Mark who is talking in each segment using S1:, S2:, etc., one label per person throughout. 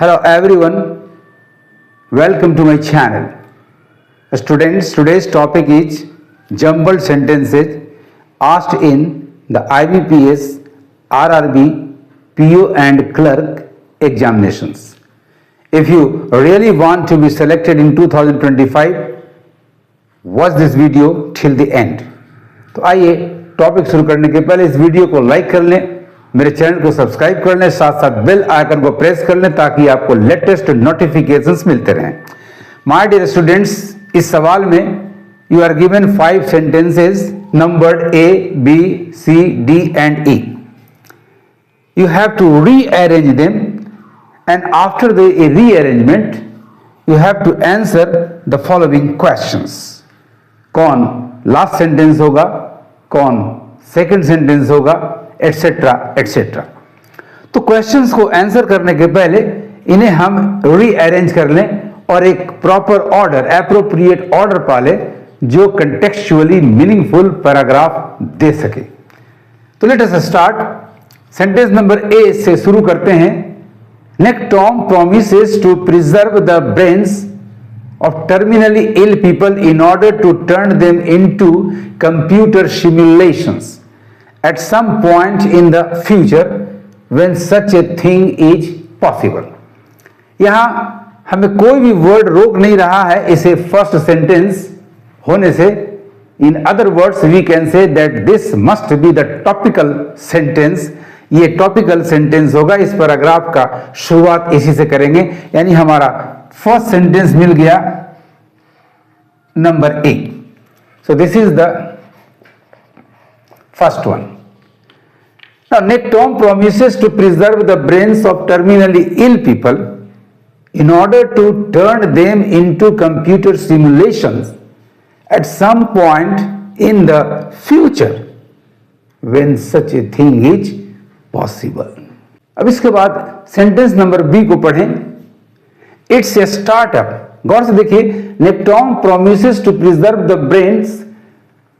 S1: Hello everyone, welcome to my channel. Students, today's topic is jumbled sentences asked in the IBPS, RRB, PO and clerk examinations. If you really want to be selected in 2025, watch this video till the end. तो आइए topic शुरू करने के पहले इस video को like कर लें, मेरे चैनल को सब्सक्राइब कर लें, साथ साथ बेल आइकन को प्रेस कर लें ताकि आपको लेटेस्ट नोटिफिकेशंस मिलते रहें. माय डियर स्टूडेंट्स, इस सवाल में you are given 5 sentences numbered A, B, C, D and E. You have to rearrange them and after the rearrangement you have to answer the following questions. कौन last sentence होगा, कौन second sentence होगा, etcetera etcetera. तो questions को answer करने के पहले इन्हें हम रीअरेंज कर लें और एक प्रॉपर ऑर्डर, एप्रोप्रिएट ऑर्डर पाले जो कंटेक्चुअली मीनिंगफुल पैराग्राफ दे सके. तो let us start. Sentence number A से शुरू करते हैं. Nectome promises to preserve the brains of terminally ill people in order to turn them into computer simulations at some point in the future when such a thing is possible. यहां हमें कोई भी word रोक नहीं रहा है इसे first sentence होने से. In other words we can say that this must be the topical sentence. ये टॉपिकल सेंटेंस होगा. इस पैराग्राफ का शुरुआत इसी से करेंगे. यानी हमारा फर्स्ट सेंटेंस मिल गया number A. So this is the first one. Now, Nectom promises to preserve the brains of terminally ill people in order to turn them into computer simulations at some point in the future when such a thing is possible. अब इसके बाद sentence number B को पढ़ें. It's a startup. गौर से देखिए, Nectome promises to preserve the brains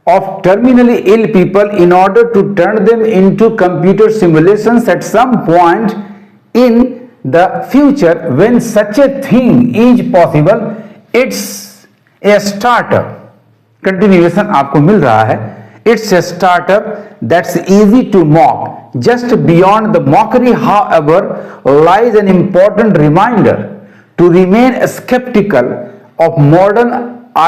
S1: of terminally ill people in order to turn them into computer simulations at some point in the future when such a thing is possible. It's a startup. Continuation आपको मिल रहा है. It's a startup that's easy to mock. Just beyond the mockery, however, lies an important reminder to remain skeptical of modern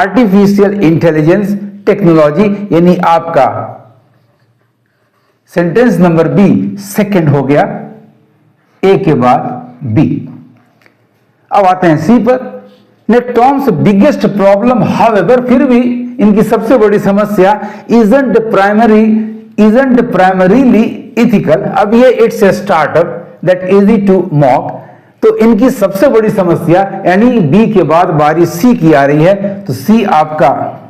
S1: artificial intelligence technology. यानी आपका sentence number B second हो गया ए के बाद B. अब आते हैं सी पर. नेक्टॉम्स बिगेस्ट प्रॉब्लम हाउएवर, फिर भी इनकी सबसे बड़ी समस्या इजंट प्राइमरीली इथिकल. अब ये it's a startup that easy to mock. तो इनकी सबसे बड़ी समस्या, यानी बी के बाद बारी सी की आ रही है. तो सी आपका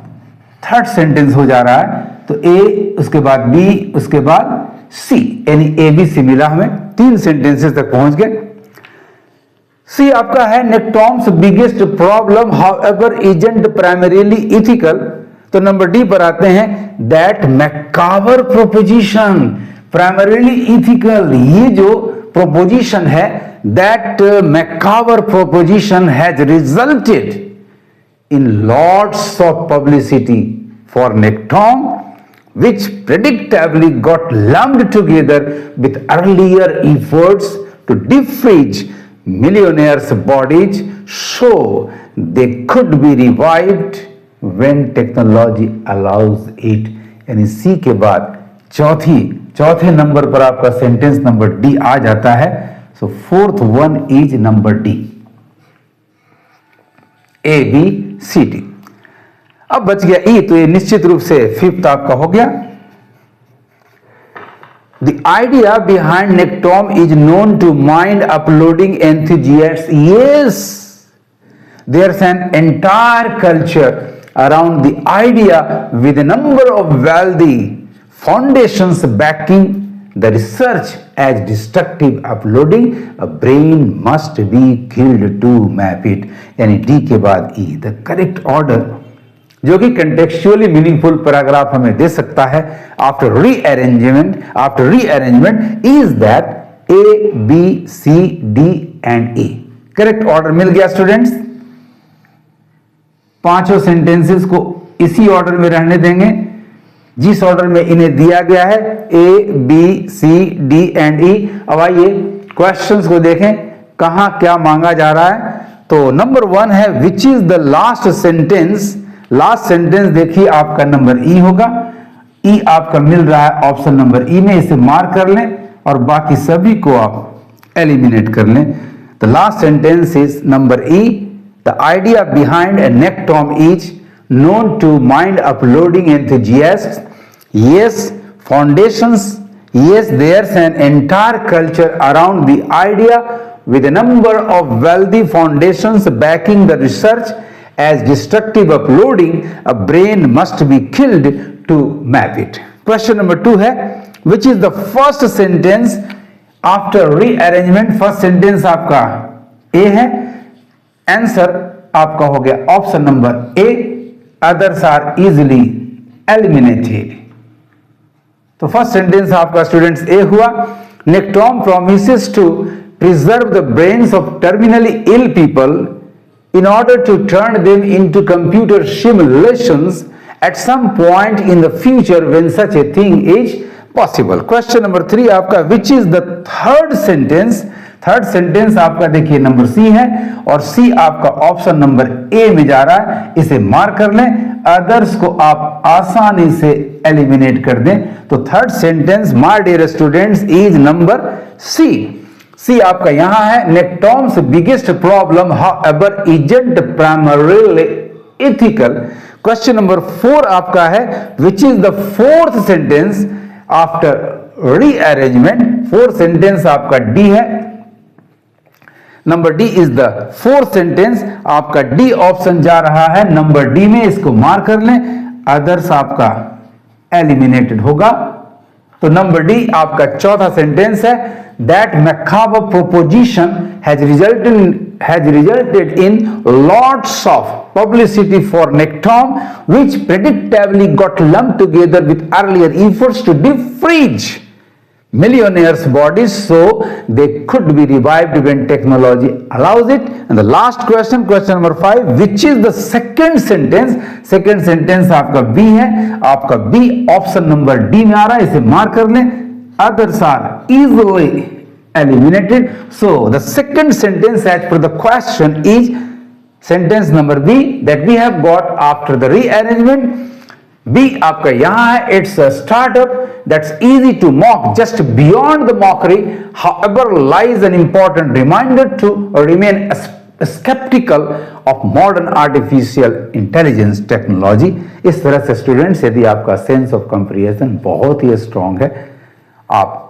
S1: थर्ड सेंटेंस हो जा रहा है. तो ए, उसके बाद बी, उसके बाद सी, यानी ए बी सी मिला. हमें 3 सेंटेंसेस तक पहुंच गए. सी आपका है Nectome's biggest problem however isn't primarily ethical. तो नंबर डी पर आते हैं. That macabre proposition primarily ethical. ये जो प्रोपोजिशन है, that macabre proposition has resulted in lots of publicity for Nectom, which predictably got lumped together with earlier efforts to defreeze millionaires' bodies so they could be revived when technology allows it. यानी सी के बाद चौथे number पर आपका sentence number D आ जाता है. So fourth one is number D. A B C D. अब बच गया ई. तो ये निश्चित रूप से फिफ्थ आपका हो गया. The idea behind Nectome is known to mind uploading enthusiasts. Yes, there's an entire culture around the idea with a number of wealthy foundations backing the research as destructive. Uploading a brain must be killed to map it. यानी D के बाद ई. The correct order जो कि contextually meaningful paragraph हमें दे सकता है after rearrangement is that A B C D and A. Correct order मिल गया स्टूडेंट्स। पांचों सेंटेंसेस को इसी ऑर्डर में रहने देंगे जिस ऑर्डर में इन्हें दिया गया है, A B C D and E. अब आइए क्वेश्चंस को देखें कहां क्या मांगा जा रहा है। तो नंबर 1 है which is the last sentence. Last sentence देखिए आपका नंबर ई होगा। ई आपका मिल रहा है ऑप्शन नंबर ई में, इसे मार्क कर लें और बाकी सभी को आप एलिमिनेट कर लें। The last sentence is number E. The idea behind a Nectome is known to mind uploading enthusiasts. Yes, foundations. Yes, there's an entire culture around the idea with a number of wealthy foundations backing the research. As destructive uploading, a brain must be killed to map it. Question number 2 है which is the first sentence after rearrangement? First sentence आपका A है, answer आपका हो गया option number A. Others are easily eliminated. तो first sentence आपका students ए हुआ। नेक्टॉम promises to preserve the brains of terminally ill people in order to turn them into computer simulations at some point in the future when such a thing is possible. Question number 3 आपका which is the third sentence? Third sentence आपका देखिए number C है और सी आपका option number A में जा रहा है, इसे मार्क कर लें। अदर्स को आप आसानी से एलिमिनेट कर दें। तो third sentence my dear students is number C. C आपका यहां है Nectome's biggest problem however isn't primarily ethical. Question number 4 आपका है which is the fourth sentence after rearrangement. Fourth sentence आपका डी है। Number D is the fourth sentence. आपका D option जा रहा है नंबर डी में, इसको मार्क कर लें। अदर्स आपका एलिमिनेटेड होगा। तो नंबर डी आपका चौथा सेंटेंस है that macabre proposition has resulted in lots of publicity for Nectom, which predictably got lumped together with earlier efforts to defreeze millionaires' bodies so they could be revived when technology allows it. And the last question, question number 5, which is the second sentence? Second sentence आपका B है। आपका B option number D में आ रहा है, इसे mark कर लें। Others are easily eliminated. So the second sentence as per the question is sentence number B that we have got after the rearrangement. B आपका यहां है it's a startup that's easy to mock just beyond the mockery, however lies an important reminder to remain skeptical of modern artificial intelligence technology. इस तरह से students यदि आपका sense of comprehension बहुत ही strong है, आप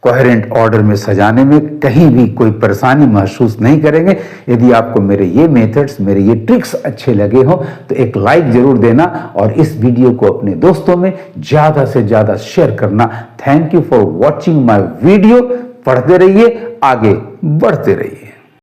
S1: कोहेरेंट ऑर्डर में सजाने में कहीं भी कोई परेशानी महसूस नहीं करेंगे। यदि आपको मेरे ये मेथड्स, मेरे ये ट्रिक्स अच्छे लगे हो तो एक लाइक जरूर देना और इस वीडियो को अपने दोस्तों में ज्यादा से ज्यादा शेयर करना। Thank you for watching my video. पढ़ते रहिए, आगे बढ़ते रहिए।